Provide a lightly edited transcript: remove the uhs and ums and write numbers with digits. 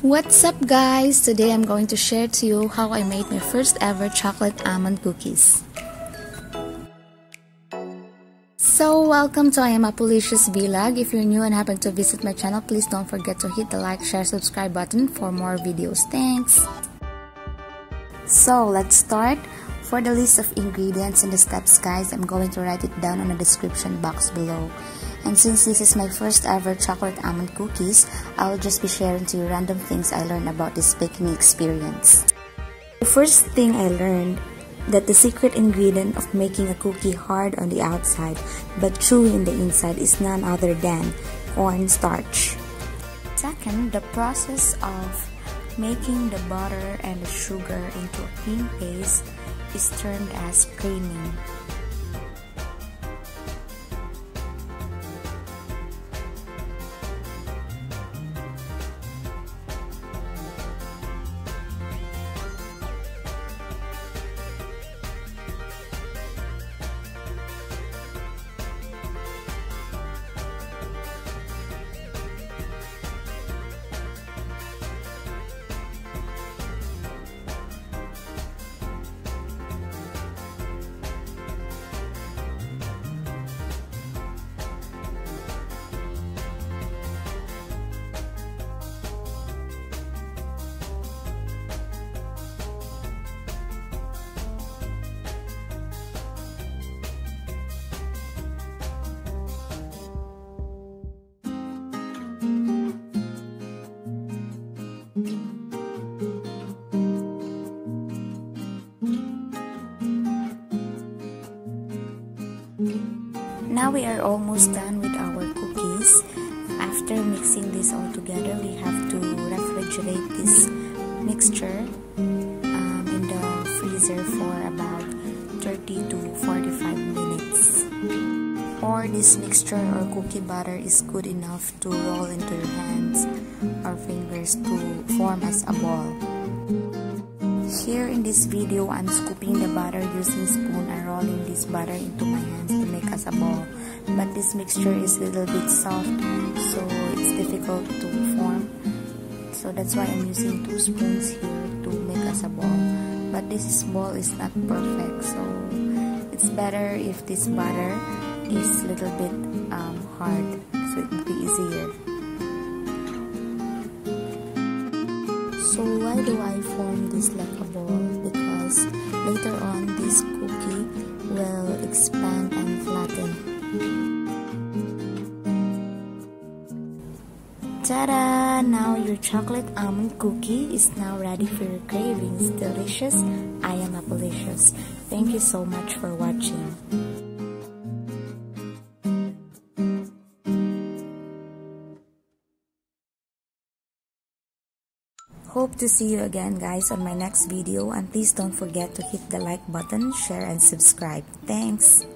What's up guys? Today I'm going to share to you how I made my first ever chocolate almond cookies. So welcome to I Am Apolicious vlog. If you're new and happen to visit my channel, please don't forget to hit the like, share, subscribe button for more videos. Thanks! So let's start. For the list of ingredients and the steps guys, I'm going to write it down on the description box below. And since this is my first ever chocolate almond cookies, I'll just be sharing to you random things I learned about this baking experience. The first thing I learned that the secret ingredient of making a cookie hard on the outside but chewy in the inside is none other than cornstarch. Second, the process of making the butter and the sugar into a thin paste is termed as creaming. Now we are almost done with our cookies. After mixing this all together, we have to refrigerate this mixture in the freezer for about 30 to 45 minutes. Or this mixture or cookie batter is good enough to roll into your hands or fingers to form as a ball. Here in this video, I'm scooping the batter using spoon and rolling this batter into my hands to make as a ball. But this mixture is a little bit soft, so it's difficult to form. So that's why I'm using 2 spoons here to make as a ball. But this ball is not perfect, so it's better if this batter is a little bit hard, so it will be easier. So why do I form this like a ball? Because later on this cookie will expand and flatten. Ta-da! Now your chocolate almond cookie is now ready for your cravings. Delicious! I am Apolicious. Thank you so much for watching. Hope to see you again guys on my next video, and please don't forget to hit the like button, share and subscribe. Thanks!